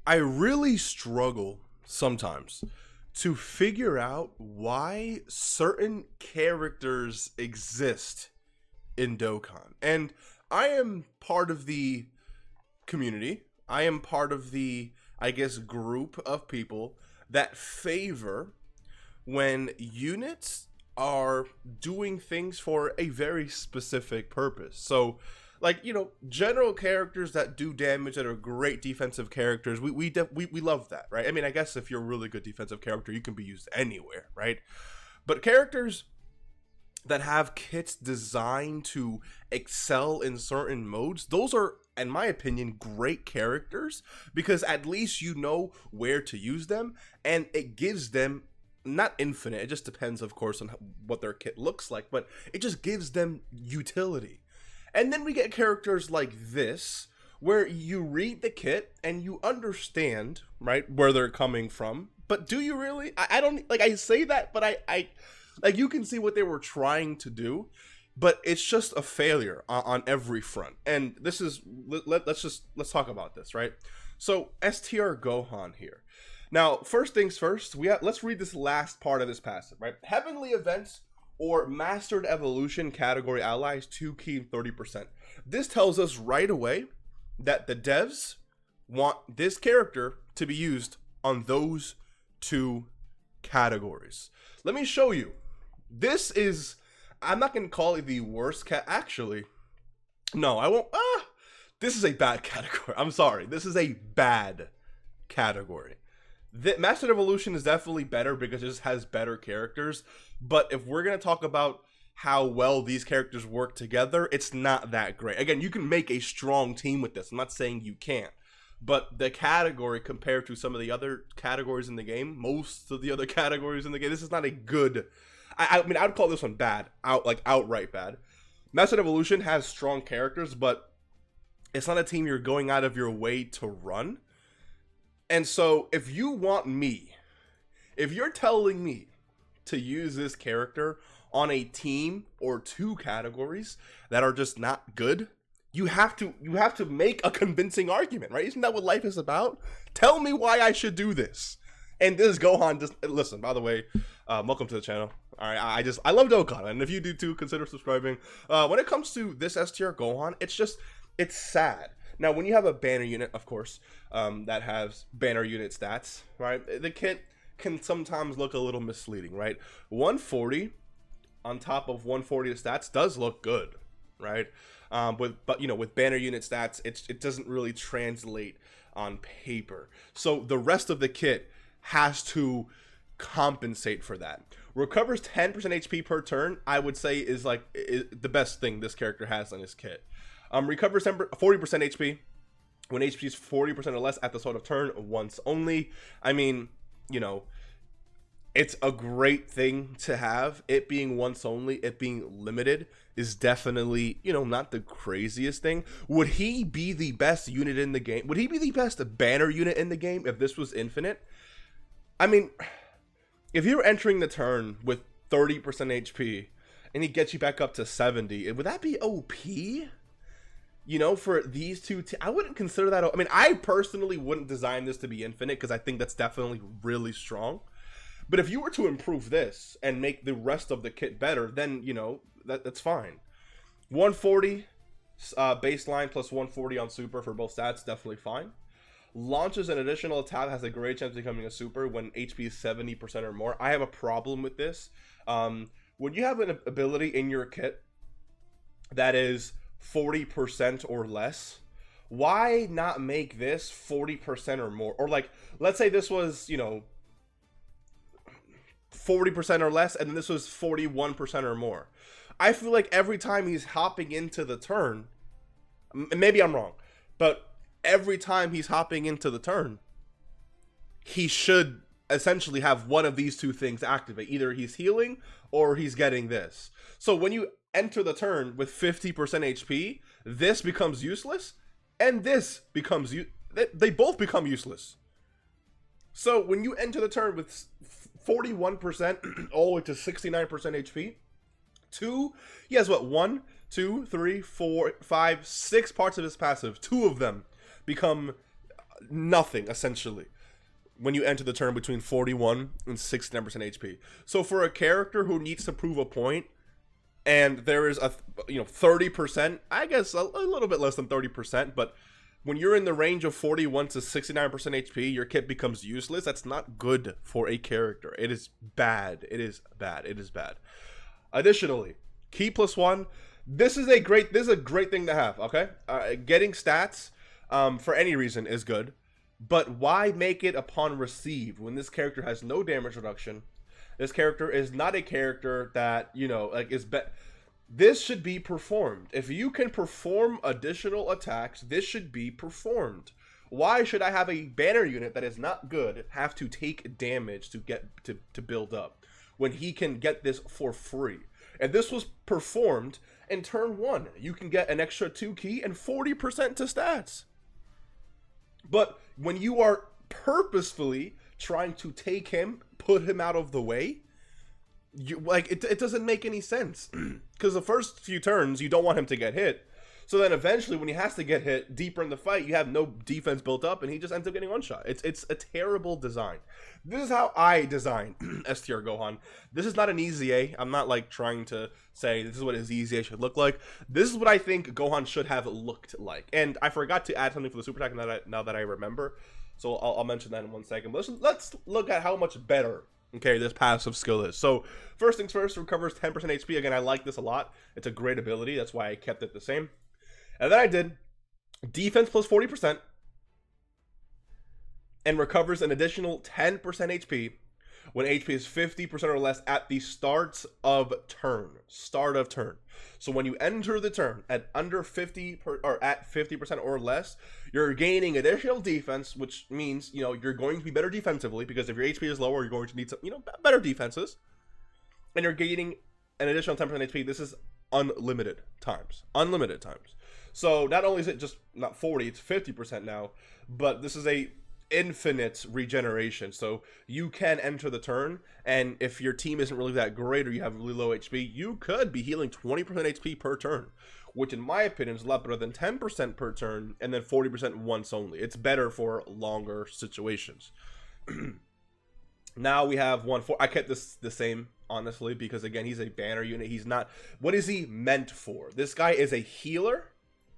I really struggle sometimes to figure out why certain characters exist in Dokkan. And I am part of the community. I am part of the, I guess, group of people that favor when units are doing things for a very specific purpose. So, like, general characters that do damage that are great defensive characters, we love that, right? I mean, I guess if you're a really good defensive character, you can be used anywhere, right? But characters that have kits designed to excel in certain modes, those are, in my opinion, great characters, because at least you know where to use them, and it gives them not infinite, it just depends, of course, on what their kit looks like, but it just gives them utility. And then we get characters like this, where you read the kit and you understand, right, where they're coming from. But do you really? I don't, like, I say that, but I like, you can see what they were trying to do, but it's just a failure on every front. And this is, let's talk about this, right? So STR Gohan here. Now, first things first, let's read this last part of this passage, right? Heavenly events or mastered evolution category allies 2 key 30%. This tells us right away that the devs want this character to be used on those 2 categories. Let me show you. This is, I'm not going to call it the worst actually, no, I won't. This is a bad category. I'm sorry. This is a bad category. The Mastered Evolution is definitely better because it just has better characters. But if we're going to talk about how well these characters work together, it's not that great. Again, you can make a strong team with this. I'm not saying you can't. But the category compared to some of the other categories in the game, most of the other categories in the game, this is not a good... I mean, I would call this one bad. Outright bad. Mastered Evolution has strong characters, but it's not a team you're going out of your way to run. And so, if you want me, if you're telling me to use this character on a team or 2 categories that are just not good, you have to make a convincing argument, right? Isn't that what life is about? Tell me why I should do this. And this Gohan, just listen, by the way, welcome to the channel. All right, I love Dokkan, and if you do too, consider subscribing. When it comes to this STR Gohan, it's sad. Now, when you have a banner unit, of course, that has banner unit stats, right? The kit can sometimes look a little misleading, right? 140 on top of 140 of stats does look good, right? But with banner unit stats, it doesn't really translate on paper. So the rest of the kit has to compensate for that. Recovers 10% HP per turn, I would say is the best thing this character has on his kit. Recovers 40% HP when HP is 40% or less at the start of turn once only. I mean, it's a great thing to have. It being once only, it being limited is definitely, not the craziest thing. Would he be the best unit in the game? Would he be the best banner unit in the game if this was infinite? I mean, if you're entering the turn with 30% HP and he gets you back up to 70, would that be OP? For these two, I wouldn't consider that. I mean, I personally wouldn't design this to be infinite because I think that's definitely really strong. But if you were to improve this and make the rest of the kit better, then, that's fine. 140 baseline plus 140 on super for both stats, definitely fine. Launches an additional attack, has a great chance of becoming a super when HP is 70% or more. I have a problem with this. When you have an ability in your kit that is 40% or less, why not make this 40% or more? Or let's say this was 40% or less, and then this was 41% or more. I feel like every time he's hopping into the turn, maybe I'm wrong, but every time he's hopping into the turn, he should essentially have one of these 2 things activate. Either he's healing or he's getting this. So when you enter the turn with 50% HP, this becomes useless, and this becomes they both become useless. So when you enter the turn with 41% all the way to 69% HP, he has 1, 2, 3, 4, 5, 6 parts of his passive. 2 of them become nothing, essentially, when you enter the turn between 41 and 69% HP. So for a character who needs to prove a point, and there is a 30%, I guess a little bit less than 30%, but when you're in the range of 41 to 69% HP, your kit becomes useless. That's not good for a character. It is bad. It is bad. It is bad. Additionally, key +1. This is a great thing to have. Okay, getting stats for any reason is good, but why make it upon receive when this character has no damage reduction? This character is not a character that this should be performed. If you can perform additional attacks, this should be performed. Why should I have a banner unit that is not good have to take damage to get to build up when he can get this for free? And this was performed in turn 1. You can get an extra 2 key and 40% to stats. But when you are purposefully trying to take him, put him out of the way, it doesn't make any sense. Because the first few turns you don't want him to get hit, so then eventually when he has to get hit deeper in the fight, you have no defense built up and he just ends up getting one shot. It's a terrible design. This is how I design S-tier Gohan. This is not an easy A. I'm not like trying to say this is what his easy A should look like. This is what I think Gohan should have looked like. And I forgot to add something for the super attack now that I remember, so I'll mention that in 1 second. But let's look at how much better this passive skill is. So first things first, recovers 10% HP. Again, I like this a lot. It's a great ability. That's why I kept it the same. And then I did defense +40% and recovers an additional 10% HP when HP is 50% or less at the start of turn. So when you enter the turn at under 50% or less, you're gaining additional defense, which means you're going to be better defensively, because if your HP is lower, you're going to need some better defenses, and you're gaining an additional 10% HP. This is unlimited times. So not only is it just not 40, it's 50% now, but this is a infinite regeneration. So you can enter the turn, and if your team isn't really that great or you have really low HP, you could be healing 20% HP per turn, which in my opinion is a lot better than 10% per turn and then 40% once only. It's better for longer situations. Now we have 1-4. I kept this the same, honestly, because again, he's a banner unit. He's not, what is he meant for? This guy is a healer,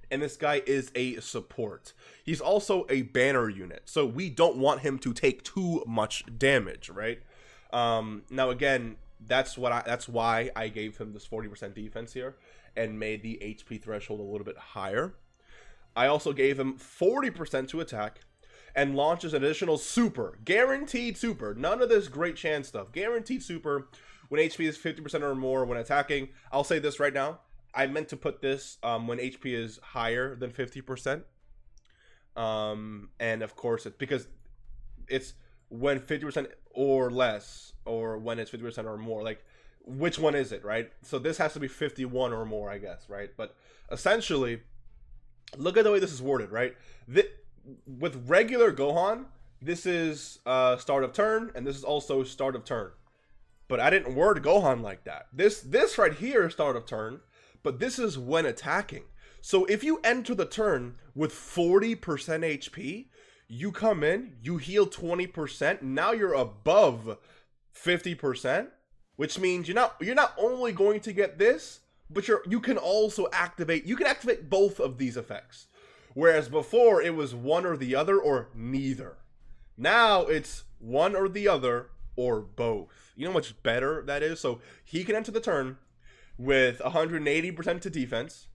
and this guy is a support. He's also a banner unit, so we don't want him to take too much damage, right? Now again, that's why I gave him this 40% defense here and made the HP threshold a little bit higher. I also gave him 40% to attack and launches an additional super, guaranteed super. None of this great chance stuff. Guaranteed super when HP is 50% or more when attacking. I'll say this right now. I meant to put this when HP is higher than 50%. And of course, it's because it's when 50% or less, or when it's 50% or more. Like, which one is it, right? So this has to be 51 or more, I guess, right? But essentially, look at the way this is worded, right? With regular Gohan, this is start of turn, and this is also start of turn. But I didn't word Gohan like that. This right here is start of turn, but this is when attacking. So if you enter the turn with 40% HP, you come in, you heal 20%, now you're above 50%, which means you're not only going to get this, but you can also activate both of these effects. Whereas before it was one or the other or neither. Now it's one or the other or both. You know how much better that is? So he can enter the turn with 180% to defense,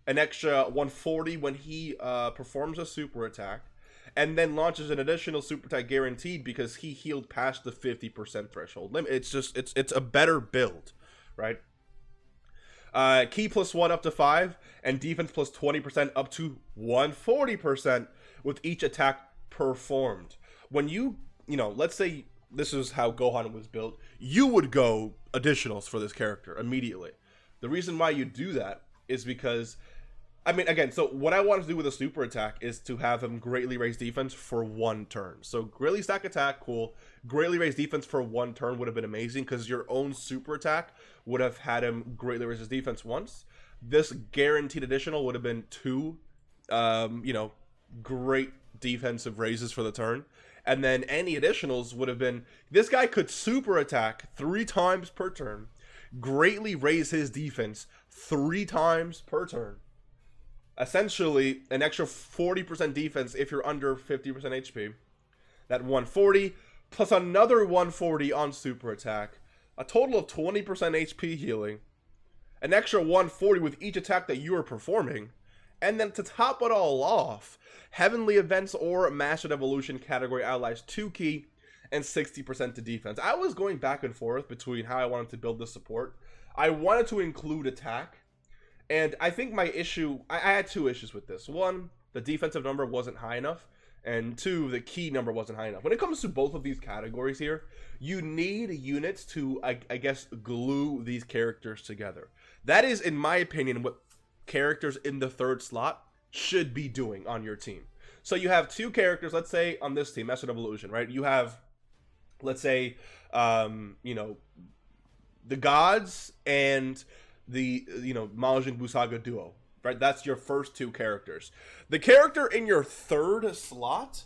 an extra 140 when he performs a super attack, and then launches an additional super attack guaranteed because he healed past the 50% threshold limit. It's a better build, right? Key +1 up to 5, and defense +20% up to 140% with each attack performed. When let's say this is how Gohan was built, you would go additionals for this character immediately. The reason why you do that is because, I mean, again, so what I want to do with a super attack is to have him greatly raise defense for one turn. So greatly stack attack, cool. Greatly raise defense for one turn would have been amazing because your own super attack would have had him greatly raise his defense once. This guaranteed additional would have been two, great defensive raises for the turn. And then any additionals would have been, this guy could super attack 3 times per turn, greatly raise his defense 3 times per turn. Essentially, an extra 40% defense if you're under 50% HP. That 140, plus another 140 on super attack. A total of 20% HP healing. An extra 140 with each attack that you are performing. And then to top it all off, Heavenly Events or Mastered Evolution category allies 2 key and 60% to defense. I was going back and forth between how I wanted to build this support. I wanted to include attack. And I think my issue, I had 2 issues with this. 1, the defensive number wasn't high enough. And 2, the key number wasn't high enough. When it comes to both of these categories here, you need units to, I guess, glue these characters together. That is, in my opinion, what characters in the 3rd slot should be doing on your team. So you have 2 characters, let's say, on this team, Mastered Evolution, right? You have, let's say, you know, the Gods and the, you know, Majin Buu Saga duo. Right, that's your first 2 characters. The character in your 3rd slot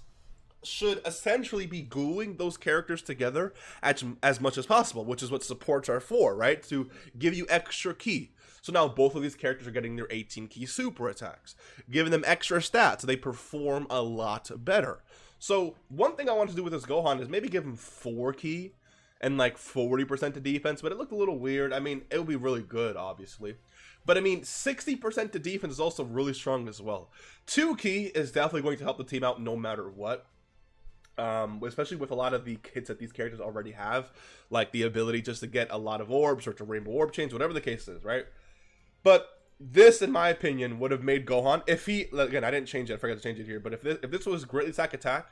should essentially be gluing those characters together as much as possible, which is what supports are for, right? To give you extra key. So now both of these characters are getting their 18 key super attacks, giving them extra stats so they perform a lot better. So one thing I want to do with this Gohan is maybe give him 4 key and like 40% to defense, but it looked a little weird. I mean, it would be really good, obviously. But I mean, 60% to defense is also really strong as well. 2 key is definitely going to help the team out no matter what. Especially with a lot of the kits that these characters already have. Like the ability just to get a lot of orbs or to rainbow orb chains, whatever the case is, right? But this, in my opinion, would have made Gohan, if he, again, I didn't change it, I forgot to change it here, but if this was greatly stack attack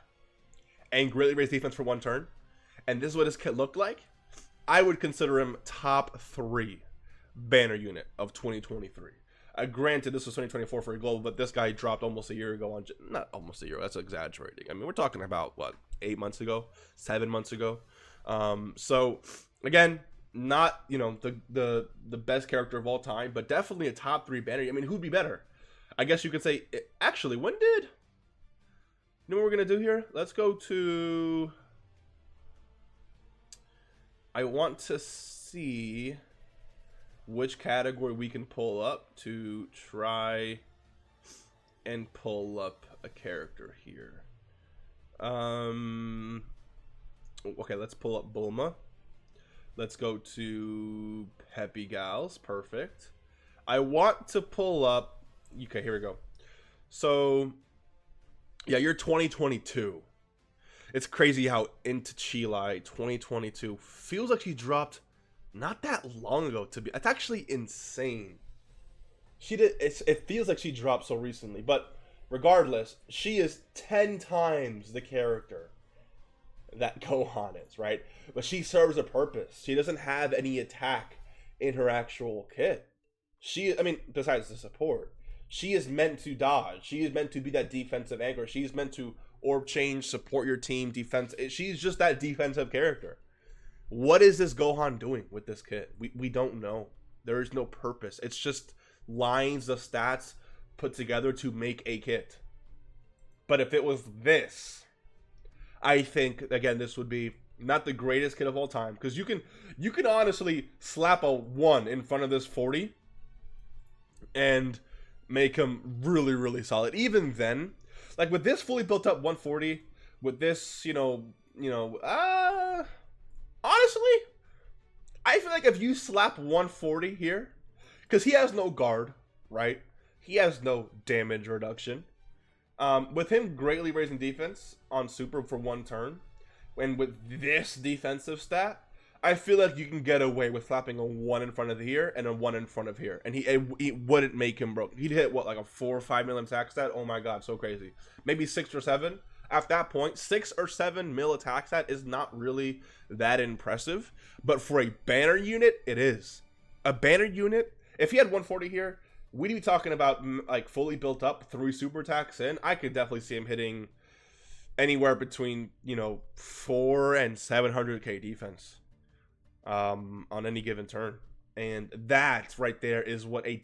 and greatly raise defense for 1 turn, and this is what his kit looked like, I would consider him top 3 banner unit of 2023. Granted, this was 2024 for a global, but this guy dropped almost a year ago on, not almost a year, that's exaggerating. I mean, we're talking about, what, 8 months ago, 7 months ago. So, again, not, you know, the best character of all time, but definitely a top 3 banner. I mean, who'd be better? I guess you could say, actually, when did, you know what we're going to do here? Let's go to, I want to see which category we can pull up to try and pull up a character here. Okay, let's pull up Bulma. Let's go to Peppy Gals. Perfect. I want to pull up, okay, here we go. So yeah, you're 2022. It's crazy how into Chile 2022 feels like she dropped not that long ago to be. It's actually insane. She did. It feels like she dropped so recently, but regardless, she is 10 times the character that Gohan is, right? But she serves a purpose. She doesn't have any attack in her actual kit. I mean, besides the support, she is meant to dodge. She is meant to be that defensive anchor. She's meant to orb change, support your team, defense. She's just that defensive character. What is this Gohan doing with this kit? We don't know. There is no purpose. It's just lines of stats put together to make a kit. But if it was this, I think, again, this would be not the greatest kit of all time. Because you can honestly slap a 1 in front of this 40 and make him really, really solid. Even then, like with this fully built up 140, with this, honestly, I feel like if you slap 140 here, because he has no guard, right? He has no damage reduction. With him greatly raising defense on super for 1 turn, and with this defensive stat, I feel like you can get away with slapping a 1 in front of here and a 1 in front of here, and he wouldn't make him broke. He'd hit what, like a 4 or 5 mil attack stat? Oh my god, so crazy. Maybe 6 or 7. At that point, 6 or 7 mil attack stat is not really that impressive, but for a banner unit, it is. A banner unit, if he had 140 here, we'd be talking about like fully built up 3 super attacks in. I could definitely see him hitting anywhere between, 4 and 700k defense on any given turn. And that right there is what a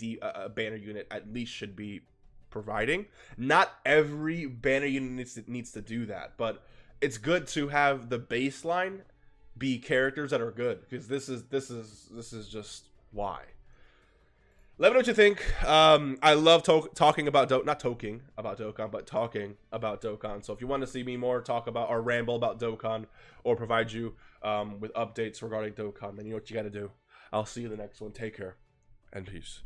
banner unit at least should be providing. Not every banner unit needs to do that, but it's good to have the baseline be characters that are good, because this is just why. Let me know what you think. I love talking about talking about Dokkan. So if you want to see me more talk about or ramble about Dokkan, or provide you with updates regarding Dokkan, then you know what you got to do. I'll see you in the next one. Take care and peace.